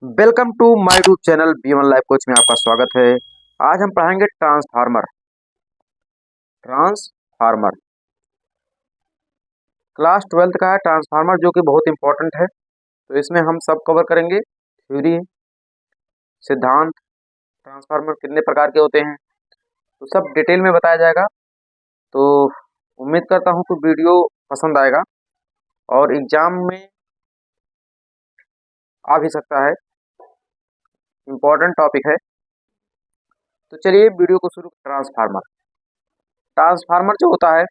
Welcome to my YouTube channel B1 life coach में आपका स्वागत है। आज हम पढ़ाएंगे ट्रांसफार्मर। ट्रांसफार्मर क्लास 12th का है ट्रांसफार्मर, जो कि बहुत इंपॉर्टेंट है। तो इसमें हम सब कवर करेंगे, थ्योरी, सिद्धांत, ट्रांसफार्मर कितने प्रकार के होते हैं, तो सब डिटेल में बताया जाएगा। तो उम्मीद करता हूँ कि वीडियो पसंद आएगा और एग्जाम में आ भी सकता है, इम्पोर्टेंट टॉपिक है। तो चलिए वीडियो को शुरू। ट्रांसफार्मर ट्रांसफार्मर जो होता है,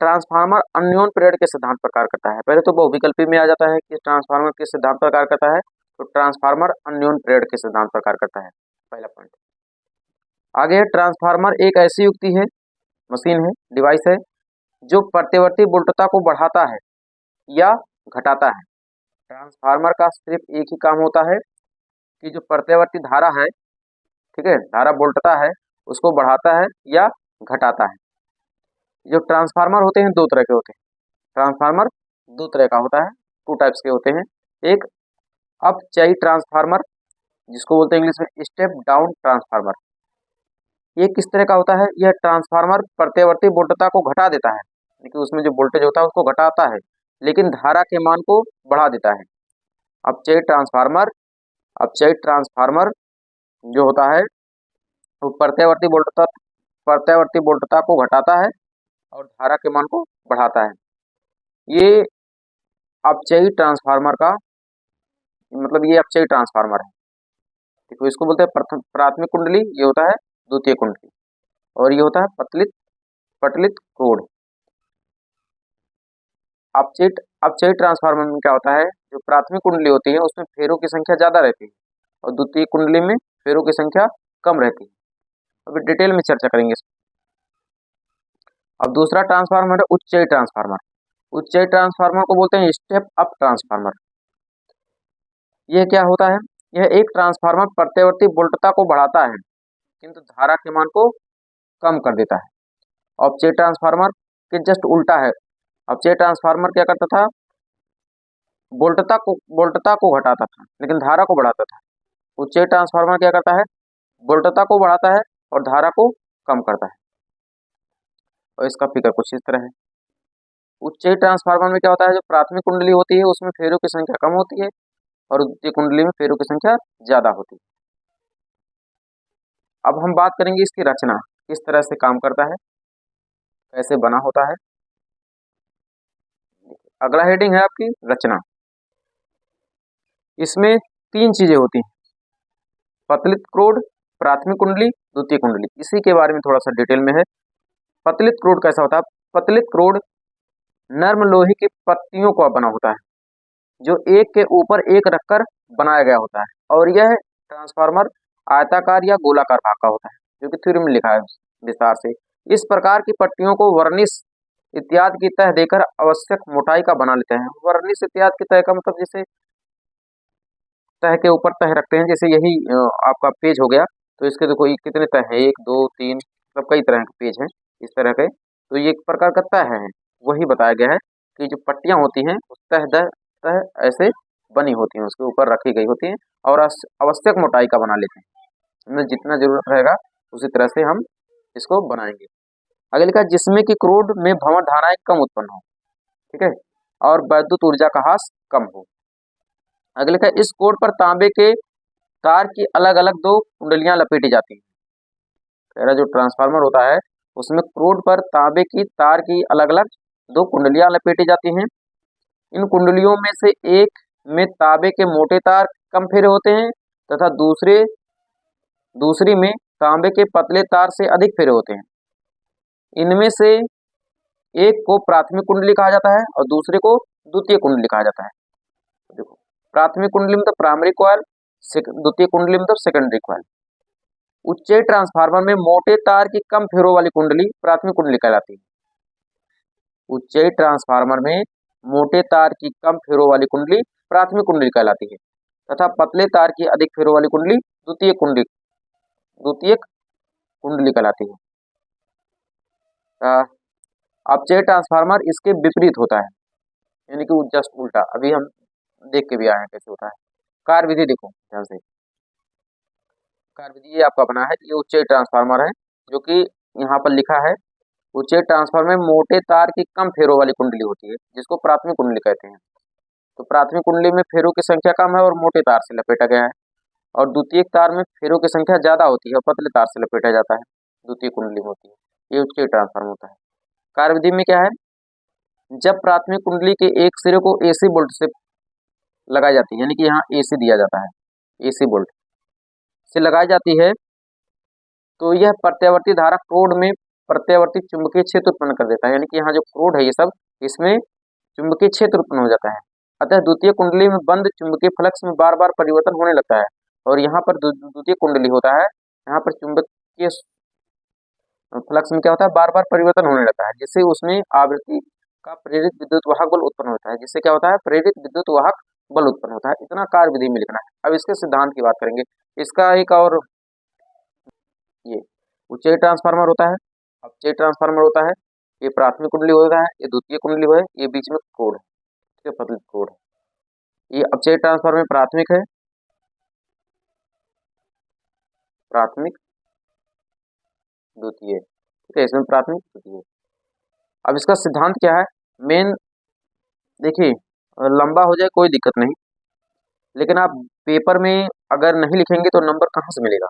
ट्रांसफार्मर अन्योन पीरियड के सिद्धांत पर कार्य करता है। पहले तो बहुविकल्पी में आ जाता है कि ट्रांसफार्मर किस सिद्धांत पर कार्य करता है, तो ट्रांसफार्मर अन्योन पीरियड के सिद्धांत पर कार्य करता है, पहला पॉइंट। आगे है, ट्रांसफार्मर एक ऐसी युक्ति है, मशीन है, डिवाइस है, जो प्रत्यवर्ती वोल्टता को बढ़ाता है या घटाता है। ट्रांसफार्मर का सिर्फ एक ही काम होता है कि जो प्रत्यवर्ती धारा है, ठीक है, धारा वोल्टता है, उसको बढ़ाता है या घटाता है। जो ट्रांसफार्मर होते हैं दो तरह के होते हैं। ट्रांसफार्मर दो तरह का होता है, टू टाइप्स के होते हैं। एक अपचयी ट्रांसफार्मर, जिसको बोलते हैं इंग्लिश में स्टेप डाउन ट्रांसफार्मर। ये किस तरह का होता है? यह ट्रांसफार्मर प्रत्यवर्ती वोल्टता को घटा देता है, यानी कि उसमें जो वोल्टेज होता है उसको घटाता है, लेकिन धारा के मान को बढ़ा देता है। अपचयी ट्रांसफार्मर अपचयी ट्रांसफार्मर जो होता है वो प्रत्यवर्ती वोल्टता को घटाता है और धारा के मान को बढ़ाता है। ये अपचयी ट्रांसफार्मर का मतलब ये अपचयी ट्रांसफार्मर है। देखो, इसको बोलते हैं प्राथमिक कुंडली, ये होता है द्वितीय कुंडली, और ये होता है पटलित क्रोड। अपचयी ट्रांसफार्मर में क्या होता है, जो प्राथमिक कुंडली होती है उसमें फेरों की संख्या ज्यादा रहती है और द्वितीय कुंडली में फेरों की संख्या कम रहती है। अभी डिटेल में चर्चा करेंगे इसमें। अब दूसरा ट्रांसफार्मर है उच्चयी ट्रांसफार्मर। उच्चयी ट्रांसफार्मर को बोलते हैं स्टेप अप ट्रांसफार्मर। यह क्या होता है? यह एक ट्रांसफार्मर प्रत्यवर्ती वोल्टता को बढ़ाता है किंतु धारा के मान को कम कर देता है। अपचयी ट्रांसफार्मर के जस्ट उल्टा है। अपचयी ट्रांसफार्मर क्या करता था? वोल्टता को घटाता था लेकिन धारा को बढ़ाता था। उच्चयी ट्रांसफार्मर क्या करता है? वोल्टता को बढ़ाता है और धारा को कम करता है। और इसका फिगर कुछ इस तरह है। उच्चयी ट्रांसफार्मर में क्या होता है, जो प्राथमिक कुंडली होती है उसमें फेरों की संख्या कम होती है और द्वितीय कुंडली में फेरों की संख्या ज्यादा होती है। अब हम बात करेंगे इसकी रचना, किस तरह से काम करता है, कैसे बना होता है। अगला हेडिंग है आपकी रचना। इसमें तीन चीजें होती हैं, पतलित क्रोड, प्राथमिक कुंडली, द्वितीय कुंडली। इसी के बारे में थोड़ा सा डिटेल में है। पतलित क्रोड कैसा होता है? पतलित क्रोड नर्म लोहे की पत्तियों का बना होता है, जो एक के ऊपर एक रखकर बनाया गया होता है, और यह ट्रांसफार्मर आयताकार या गोलाकार भाग का होता है, जो कि थ्योरी में लिखा है विस्तार से। इस प्रकार की पट्टियों को वर्निश इत्यादि की तह देकर आवश्यक मोटाई का बना लेते हैं। वर्निश इत्यादि की तह का मतलब जैसे तह के ऊपर तह रखते हैं, जैसे यही आपका पेज हो गया, तो इसके देखो ये कितने तह है, एक दो तीन, मतलब कई तरह के पेज हैं इस तरह के। तो ये एक प्रकार का तह है, वही बताया गया है कि जो पट्टियां होती हैं उस तह ऐसे बनी होती हैं, उसके ऊपर रखी गई होती हैं और आवश्यक मोटाई का बना लेते हैं। हमें जितना जरूरत रहेगा उसी तरह से हम इसको बनाएंगे। आगे लिखा है, जिसमें कि क्रोड में भंवर धाराएं कम उत्पन्न हो, ठीक है, और वैद्युत ऊर्जा का ह्रास कम हो। आगे लिखा है, इस कोड पर तांबे के तार की अलग अलग दो कुंडलियां लपेटी जाती हैं। कह रहा जो ट्रांसफार्मर होता है उसमें क्रोड पर तांबे की तार की अलग अलग दो कुंडलियां लपेटी जाती हैं। इन कुंडलियों में से एक में तांबे के मोटे तार कम फेरे होते हैं तथा दूसरी में तांबे के पतले तार से अधिक फेरे होते हैं। इनमें से एक को प्राथमिक कुंडली कहा जाता है और दूसरे को द्वितीय कुंडली कहा जाता है। देखो, प्राथमिक कुंडली मतलब प्राइमरी कॉइल, द्वितीय कुंडली मतलब सेकेंडरी कॉइल। उच्चयी ट्रांसफार्मर में मोटे तार की कम फेरों वाली कुंडली प्राथमिक कुंडली कहलाती है। उच्चयी ट्रांसफार्मर में मोटे तार की कम फेरों वाली कुंडली प्राथमिक कुंडली कहलाती है तथा पतले तार की अधिक फेरों वाली कुंडली द्वितीय कुंडली कहलाती है। अपचयी ट्रांसफार्मर इसके विपरीत होता है, यानी कि जस्ट उल्टा। अभी हम देख के भी आए हैं कैसे होता है। कार्य विधि देखो ध्यान से, कार्य विधि ये आपका बना है, ये उच्चयी ट्रांसफार्मर है जो कि यहाँ पर लिखा है उच्चयी ट्रांसफार्मर में मोटे तार की कम फेरों वाली कुंडली होती है जिसको प्राथमिक कुंडली कहते हैं। तो प्राथमिक कुंडली में फेरों की संख्या कम है और मोटे तार से लपेटा गया है, और द्वितीयक तार में फेरों की संख्या ज्यादा होती है और पतले तार से लपेटा जाता है, द्वितीय कुंडली में होती है। ये उच्चयी ट्रांसफार्मर होता है। कार्य विधि में क्या है, जब प्राथमिक कुंडली के एक सिरे को एसी बोल्ट से लगाई जाती है, यानी कि यहाँ एसी दिया जाता है, एसी बोल्ट से लगाई जाती है, तो यह प्रत्यावर्ती धारा क्रोड में प्रत्यावर्ती चुंबकीय क्षेत्र उत्पन्न कर देता है, यानी कि यहाँ जो क्रोड है ये सब, इसमें चुंबकीय क्षेत्र उत्पन्न हो जाता है। अतः द्वितीय कुंडली में बंद चुंबकीय फ्लक्स में बार बार परिवर्तन होने लगता है, और यहाँ पर द्वितीय कुंडली होता है, यहाँ पर चुंबकीय फ्लक्स में क्या होता है, बार बार परिवर्तन होने लगता है, जिससे उसमें आवृत्ति का प्रेरित विद्युत वाहक बल उत्पन्न होता है, जिससे क्या होता है, प्रेरित विद्युत वाहक बल उत्पन्न होता है। इतना कार्य विधि में लिखना है। अब इसके सिद्धांत की बात करेंगे। इसका एक और, ये उच्चयी ट्रांसफार्मर होता है, अपचयी ट्रांसफार्मर होता है, ये प्राथमिक कुंडली होता है, ये द्वितीय कुंडली है, ये बीच में कोड है, ठीक है, पतली कोड है। ये अपचयी ट्रांसफार्मर प्राथमिक है, प्राथमिक द्वितीय, ठीक है, इसमें प्राथमिक द्वितीय। अब इसका सिद्धांत क्या है, मेन देखिए, लंबा हो जाए कोई दिक्कत नहीं, लेकिन आप पेपर में अगर नहीं लिखेंगे तो नंबर कहाँ से मिलेगा,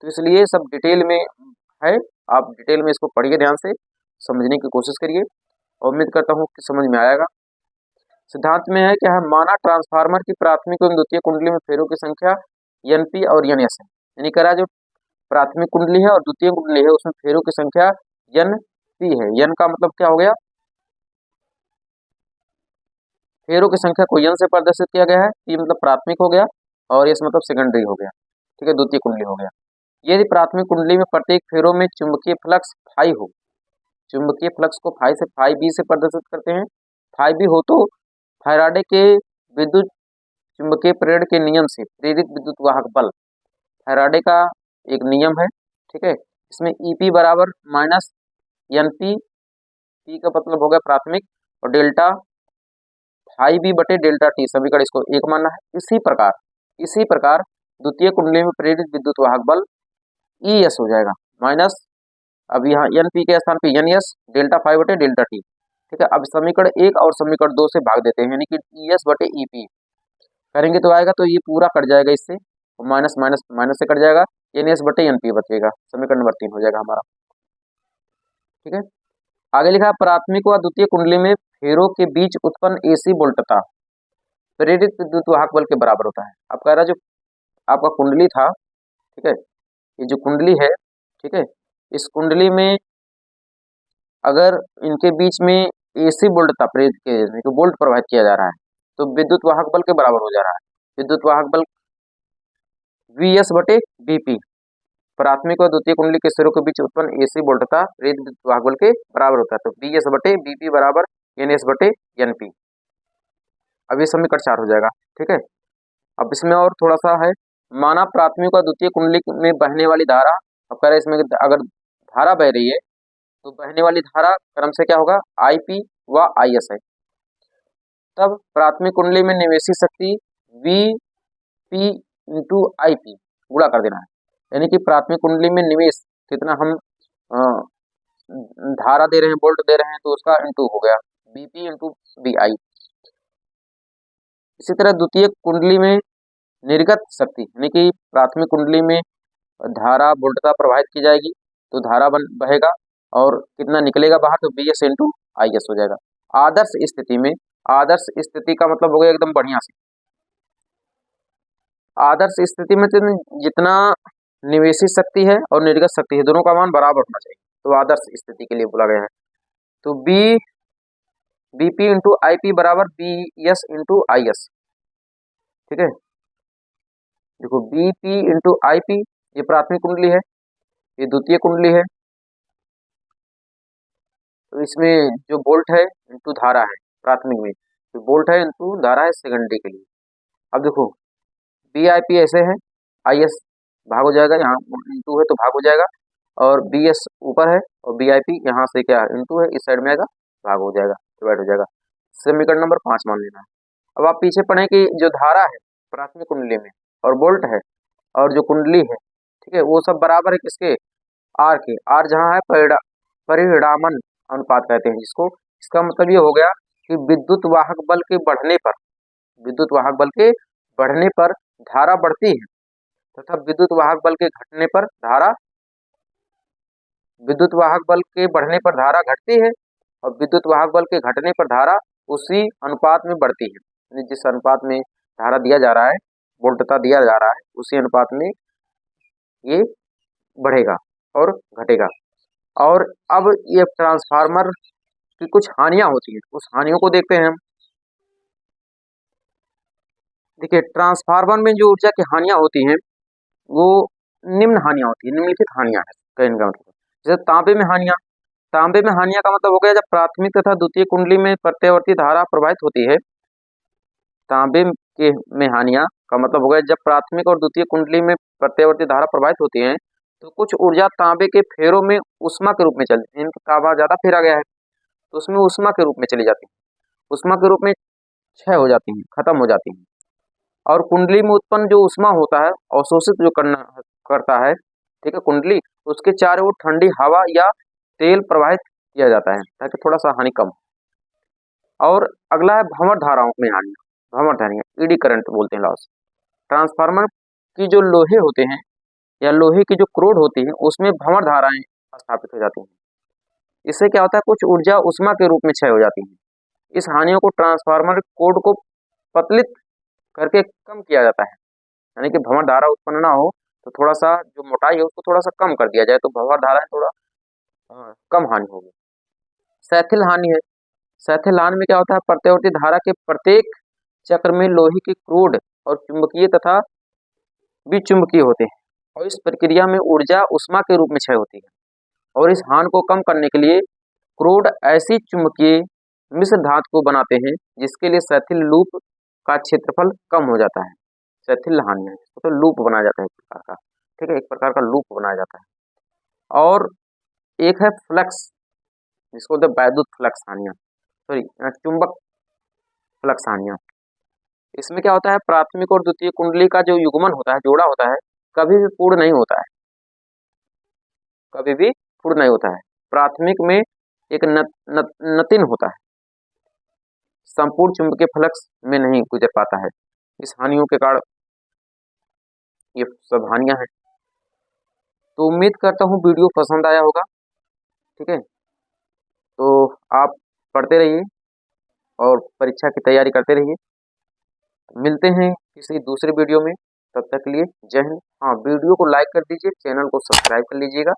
तो इसलिए सब डिटेल में है, आप डिटेल में इसको पढ़िए, ध्यान से समझने की कोशिश करिए, और उम्मीद करता हूँ कि समझ में आएगा। सिद्धांत में है क्या है, माना ट्रांसफार्मर की प्राथमिक एवं द्वितीय कुंडली में फेरों की संख्या एनपी और एनएस है, यानी कह रहा जो प्राथमिक कुंडली है और द्वितीय कुंडली है उसमें फेरों की संख्या एन पी है। एन का मतलब क्या हो गया, फेरों की संख्या को एन से प्रदर्शित किया गया है, पी मतलब प्राथमिक हो गया, और एस मतलब सेकेंडरी हो गया, ठीक है, द्वितीय कुंडली हो गया। यदि प्राथमिक कुंडली में प्रत्येक फेरों में चुंबकीय फ्लक्स फाई हो, चुंबकीय फ्लक्स को फाई से फाई बी से प्रदर्शित करते हैं, फाई बी हो तो फैराडे के विद्युत चुंबकीय प्रेरण के नियम से प्रेरित विद्युत वाहक बल, फैराडे का एक नियम है, ठीक है, इसमें ईपी बराबर माइनस एन पी, पी का मतलब हो गया प्राथमिक, और डेल्टा फाई बी बटे डेल्टा टी, समीकरण इसको एक मानना है। इसी प्रकार द्वितीय कुंडली में प्रेरित विद्युत वाहक बल ई एस हो जाएगा माइनस, अब यहाँ एन पी के स्थान पे एन एस डेल्टा फाइव बटे डेल्टा टी, ठीक है। अब समीकरण एक और समीकरण दो से भाग देते हैं, यानी कि ई एस बटे ई पी करेंगे तो आएगा, तो ये पूरा कट जाएगा इससे, माइनस माइनस माइनस से कट जाएगा, एन एस बटे एन पी बचेगा, समीकरण नंबर 3 हो जाएगा हमारा, ठीक है। आगे लिखा है प्राथमिक व द्वितीय कुंडली में फेरों के बीच उत्पन्न एसी वोल्टता प्रेरित विद्युत वाहक बल के बराबर होता है। अब कह रहा जो आपका कुंडली था, ठीक है, ये जो कुंडली है, ठीक है, इस कुंडली में अगर इनके बीच में एसी वोल्टता प्रेरित के वोल्ट प्रवाहित किया जा रहा है तो विद्युत वाहक बल के बराबर हो जा रहा है। विद्युत वाहक बल वी एस बटे बीपी, प्राथमिक और द्वितीय कुंडली के सिरों के बीच उत्पन्न एसी वोल्टता प्रेरित विद्युत वाहक बल के बराबर होता है। तो बी एस बटे बीपी बराबर एन एस बटे एन पी। अब ये समीकरण 4 हो जाएगा, ठीक है। अब इसमें और थोड़ा सा है, माना प्राथमिक और द्वितीय कुंडली में बहने वाली धारा, अब कह रहे इसमें अगर धारा बह रही है तो बहने वाली धारा क्रम से क्या होगा, आई पी व आई एस है। तब प्राथमिक कुंडली में निवेशित शक्ति V P into I P गुणा कर देना है, यानी कि प्राथमिक कुंडली में निवेश कितना हम धारा दे रहे हैं, वोल्ट दे रहे हैं, तो उसका इंटू हो गया बीपी इंटू बी आई। इसी तरह द्वितीय कुंडली में निर्गत शक्ति, यानी कि प्राथमिक कुंडली में धारा वोल्टता प्रवाहित की जाएगी तो धारा बहेगा, और कितना निकलेगा बाहर, तो B S into I S हो जाएगा। आदर्श स्थिति में, आदर्श स्थिति का मतलब हो गया एकदम बढ़िया से, आदर्श स्थिति में तो जितना निवेशित शक्ति है और निर्गत शक्ति है दोनों का मान बराबर होना चाहिए, तो आदर्श स्थिति के लिए बोला गया है। तो बीपी इंटू आई पी बराबर B S into I S, ठीक है। देखो बीपी इंटू आई पी ये प्राथमिक कुंडली है, ये द्वितीय कुंडली है, तो इसमें जो वोल्ट है इंटू धारा है, प्राथमिक में जो वोल्ट है इंटू धारा है सेकेंडरी के लिए। अब देखो बी आई पी ऐसे है, आई एस भाग हो जाएगा, यहाँ इंटू है तो भाग हो जाएगा, और बी एस ऊपर है और बी आई पी यहाँ से क्या इंटू है, इस साइड में आएगा, भाग हो जाएगा, डिवाइड हो जाएगा। समीकरण नंबर 5 मान लेना है। अब आप पीछे पढ़े कि जो धारा है प्राथमिक कुंडली में, और बोल्ट है और जो कुंडली है, ठीक है, वो सब बराबर है किसके, आर के। आर जहाँ है परिणामन अनुपात कहते हैं जिसको। इसका मतलब ये हो गया कि विद्युत वाहक बल के बढ़ने पर, विद्युत वाहक बल के बढ़ने पर धारा बढ़ती है तथा विद्युत वाहक बल के घटने पर धारा, विद्युत वाहक बल के बढ़ने पर धारा घटती है और विद्युत वाहक बल के घटने पर धारा उसी अनुपात में बढ़ती है। यानी जिस अनुपात में धारा दिया जा रहा है, वोल्टता दिया जा रहा है, उसी अनुपात में ये बढ़ेगा और घटेगा। और अब ये ट्रांसफार्मर की कुछ हानियां होती हैं, उस हानियों को देखते हैं हम। देखिए, ट्रांसफार्मर में जो ऊर्जा की हानियां होती हैं वो निम्न हानियां होती है, निम्नलिखित हानियां है कहने का मतलब। जैसे तांबे में हानियां, तांबे में हानियां का मतलब हो गया जब प्राथमिक तथा द्वितीय कुंडली में प्रत्यावर्ती धारा प्रवाहित होती है। तांबे के में हानियां का मतलब हो गया जब प्राथमिक और द्वितीय कुंडली में प्रत्यावर्ती धारा प्रवाहित होती है तो कुछ ऊर्जा तांबे के फेरों में उष्मा के रूप में चलती है। इनका तांबा ज्यादा फेरा गया है तो उसमें उष्मा के रूप में चली जाती है, उष्मा के रूप में क्षय हो जाती है, खत्म हो जाती है। और कुंडली में उत्पन्न जो उष्मा होता है, अवशोषित जो करता है, ठीक है, कुंडली, उसके चारों ओर ठंडी हवा या तेल प्रवाहित किया जाता है ताकि थोड़ा सा हानि कम। और अगला है भंवर धाराओं में हानि, भंवर धाराएं, ईडी करंट बोलते हैं लॉस। ट्रांसफार्मर की जो लोहे होते हैं या लोहे की जो क्रोड होती है उसमें भंवर धाराएं स्थापित हो जाती हैं। इससे क्या होता है, कुछ ऊर्जा उष्मा के रूप में क्षय हो जाती है। इस हानियों को ट्रांसफार्मर कोड को पतलित करके कम किया जाता है, यानी कि भंवर धारा उत्पन्न ना हो तो थोड़ा सा जो मोटाई है उसको थोड़ा सा कम कर दिया जाए तो भंवर धारा थोड़ा कम हानि होगी। सैथिल हानि है, सैथिल हानि में क्या होता है, प्रत्यावर्ती धारा के प्रत्येक चक्र में लोहे की क्रोड और चुंबकीय तथा विचुंबकीय होते हैं और इस प्रक्रिया में ऊर्जा उष्मा के रूप में क्षय होती है। और इस हानि को कम करने के लिए क्रोड ऐसी चुंबकीय मिश्र धातु को बनाते हैं जिसके लिए सैथिल लूप का क्षेत्रफल कम हो जाता है। सैथिल हानि है, तो लूप बनाया जाता है एक प्रकार का, ठीक है, एक प्रकार का लूप बनाया जाता है। और एक है फ्लक्स, जिसको बोलते हैं वैद्युत फ्लक्स हानियां, सॉरी चुंबक फ्लक्स हानियां। इसमें क्या होता है, प्राथमिक और द्वितीय कुंडली का जो युग्मन होता है, जोड़ा होता है, कभी भी पूर्ण नहीं होता है, कभी भी पूर्ण नहीं होता है। प्राथमिक में एक नतिन होता है, संपूर्ण चुंबकीय फ्लक्स में नहीं गुजर पाता है। इस हानियों के कारण ये सब हानियां हैं। तो उम्मीद करता हूँ वीडियो पसंद आया होगा, ठीक है। तो आप पढ़ते रहिए और परीक्षा की तैयारी करते रहिए। मिलते हैं किसी दूसरे वीडियो में, तब तक के लिए जय हिंद। हाँ, वीडियो को लाइक कर दीजिए, चैनल को सब्सक्राइब कर लीजिएगा।